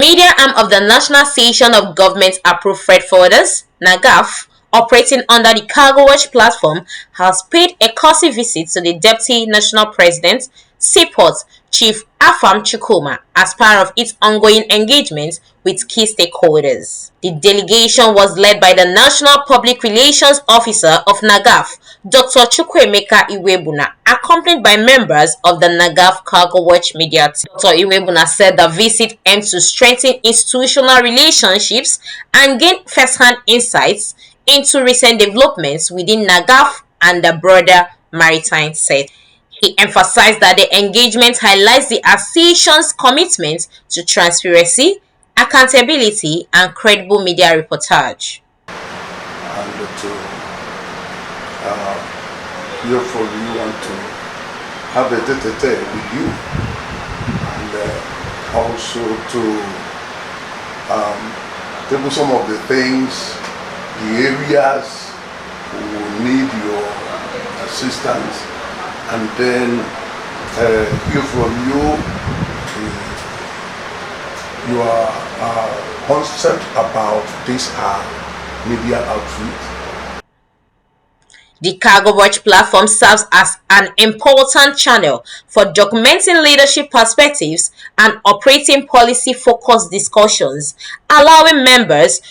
media arm of the National Association of Government-Approved Freight Forwarders, NAGAFF, operating under the Cargo Watch platform, has paid a courtesy visit to the Deputy National President, Seaport, Chief Afam Chukwuma, as part of its ongoing engagement with key stakeholders. The delegation was led by the National Public Relations Officer of NAGAFF, Dr. Chukwuemeka Iwegbuna, accompanied by members of the NAGAFF Cargo Watch media team. Dr. Iwegbuna said the visit aims to strengthen institutional relationships and gain first-hand insights into recent developments within NAGAFF and the broader maritime sector. He emphasized that the engagement highlights the association's commitment to transparency, accountability, and credible media reportage. And to hear from you and to have a tete-a-tete with you, and also to table some of the things, the areas who will need your assistance, and then hear from you your concept about this media outreach. The Cargo Watch platform serves as an important channel for documenting leadership perspectives and operating policy-focused discussions, allowing members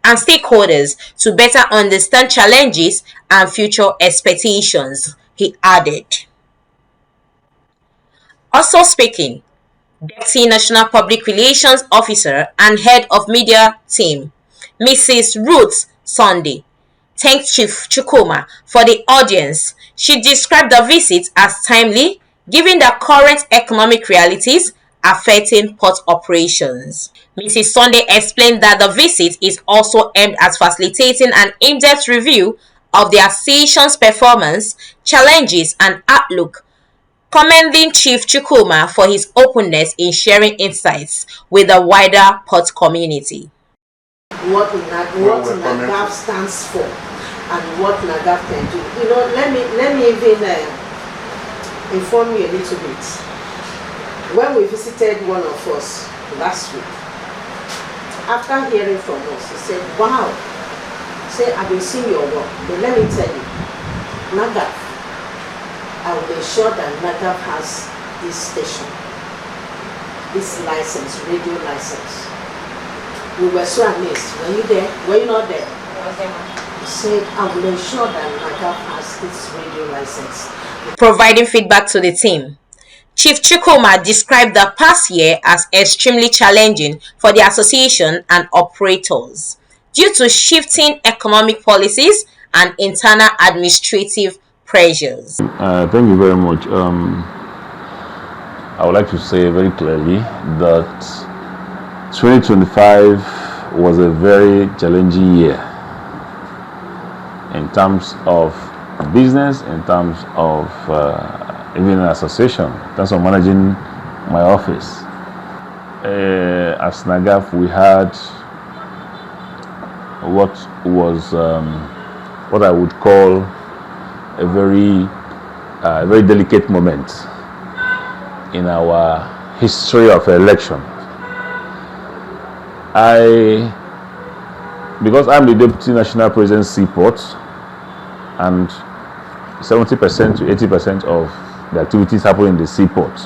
and stakeholders to better understand challenges and future expectations, he added. Also speaking, Deputy National Public Relations Officer and Head of Media Team, Mrs. Ruth Sunday, thanked Chief Chukwuma for the audience. She described the visit as timely, given the current economic realities affecting port operations. Mrs. Sunday explained that the visit is also aimed at facilitating an in-depth review of the association's performance, challenges, and outlook, commending Chief Chukwuma for his openness in sharing insights with the wider port community. What NAGAFF stands for and what NAGAFF can do. You know, let me even inform you a little bit. When we visited one of us last week, after hearing from us, he said, wow, I've been seeing your work, but let me tell you, NAGAFF, I will ensure that NAGAFF has this station, this license, radio license. We were so amazed. Were you there? Were you not there? I was there. He said, I will ensure that NAGAFF has this radio license. Providing feedback to the team, Chief Chukwuma described the past year as extremely challenging for the association and operators due to shifting economic policies and internal administrative pressures. Thank you very much. I would like to say very clearly that 2025 was a very challenging year in terms of business, in terms of even an association, in terms of managing my office. As NAGAFF, we had what was what I would call a very delicate moment in our history of election. Because I'm the Deputy National President Seaport, and 70% to 80% of the activities happen in the Seaport.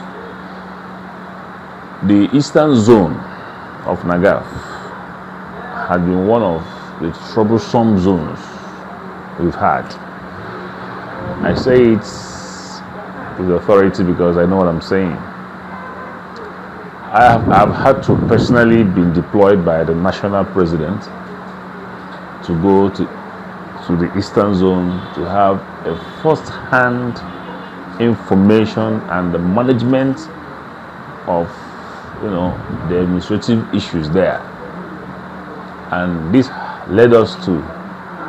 The eastern zone of NAGAFF had been one of the troublesome zones we've had. I say it with authority because I know what I'm saying. I've had to personally been deployed by the national president to go to the eastern zone to have a first-hand information and the management of the administrative issues there. And this led us to,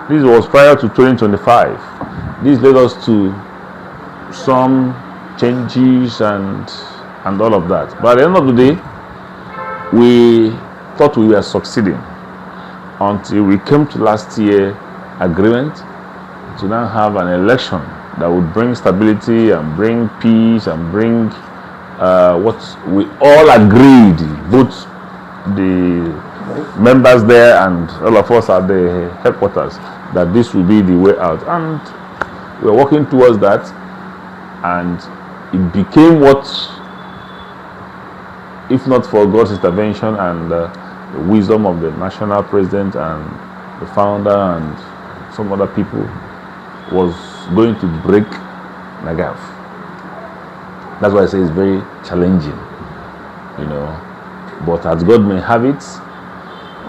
this was prior to 2025, this led us to some changes and all of that. But at the end of the day, we thought we were succeeding until we came to last year agreement to now have an election that would bring stability and bring peace and bring what we all agreed, both the members there and all of us at the headquarters that this will be the way out, and we're working towards that, and it became what, if not for God's intervention and the wisdom of the national president and the founder and some other people, was going to break NAGAFF. That's why I say it's very challenging, but as God may have it,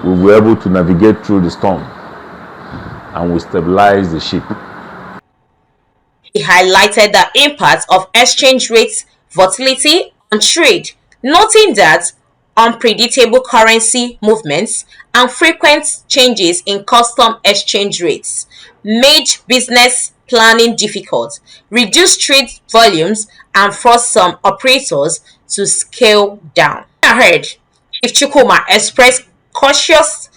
we were able to navigate through the storm and we stabilized the ship. He highlighted the impact of exchange rates volatility on trade, noting that unpredictable currency movements and frequent changes in custom exchange rates made business planning difficult, reduced trade volumes, and forced some operators to scale down. I heard Chief Chukwuma expressed cautious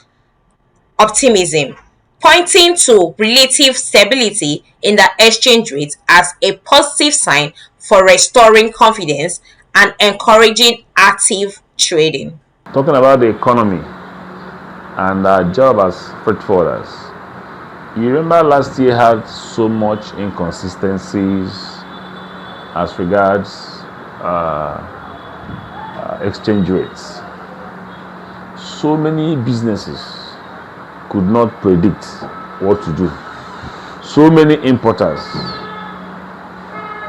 optimism, pointing to relative stability in the exchange rate as a positive sign for restoring confidence and encouraging active trading. Talking about the economy and our job as freight forwarders, you remember last year had so much inconsistencies as regards exchange rates. So many businesses could not predict what to do. So many importers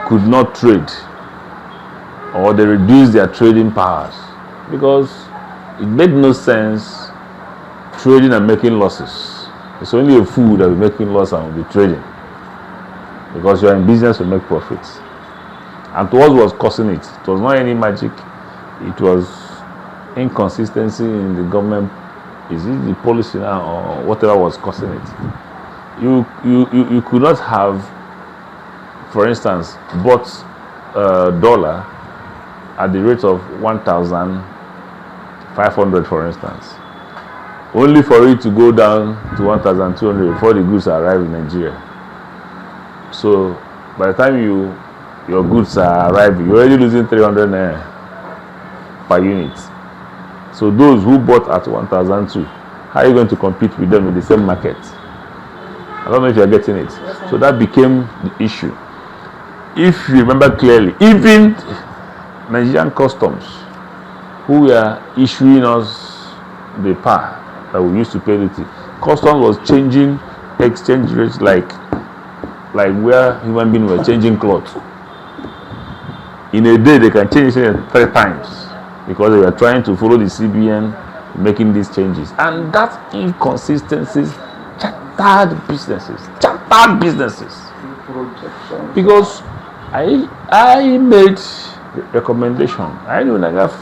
could not trade, or they reduced their trading powers because it made no sense trading and making losses. It's only a fool that will be making loss and will be trading, because you're in business to make profits. And to what was causing it? It was not any magic. It was inconsistency in the government. Is it the policy now or whatever was causing it? You could not have, for instance, bought dollar at the rate of 1,500, for instance, only for it to go down to 1,200 before the goods arrive in Nigeria. So by the time your goods are arriving, you're already losing 300 naira per unit. So those who bought at 1,002, how are you going to compete with them in the same market? I don't know if you're getting it. So that became the issue. If you remember clearly, even Nigerian customs, who were issuing us the PAR that we used to pay duty, customs was changing exchange rates like where human beings were changing clothes. In a day, they can change it 3 times because they were trying to follow the CBN making these changes. And that inconsistencies chattered businesses. Because I made recommendation. I know NAGAFF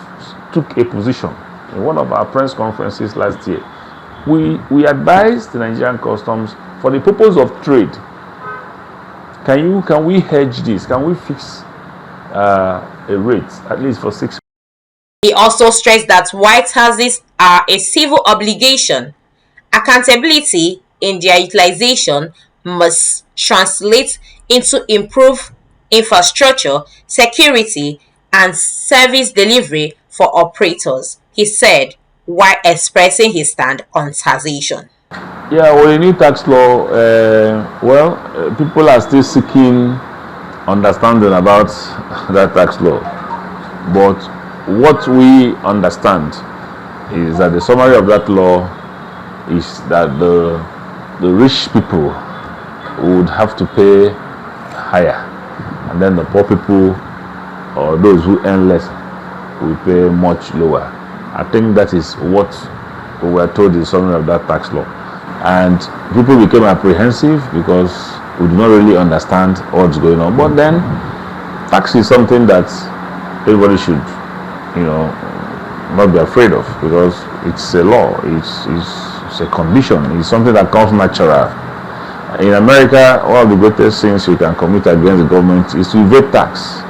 took a position in one of our press conferences last year. We advised the Nigerian customs for the purpose of trade. Can we hedge this? Can we fix a rate at least for 6 months? He also stressed that White Houses are a civil obligation. Accountability in their utilization must translate into improved infrastructure, security, and service delivery for operators, he said, while expressing his stand on taxation. Yeah, well, the new tax law, people are still seeking understanding about that tax law. But what we understand is that the summary of that law is that the rich people would have to pay higher, and then the poor people or those who earn less will pay much lower. I think that is what we were told in the summary of that tax law. And people became apprehensive because we do not really understand what's going on. But then tax is something that everybody should, not be afraid of, because it's a law, it's a condition, it's something that comes natural. In America, one of the greatest things you can commit against the government is to evade tax.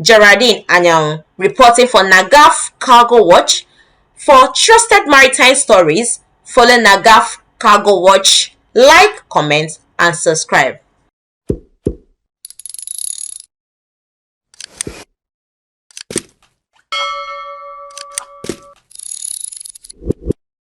Geraldine Anyanwu, reporting for NAGAFF Cargo Watch. For trusted maritime stories, follow NAGAFF Cargo Watch, like, comment, and subscribe.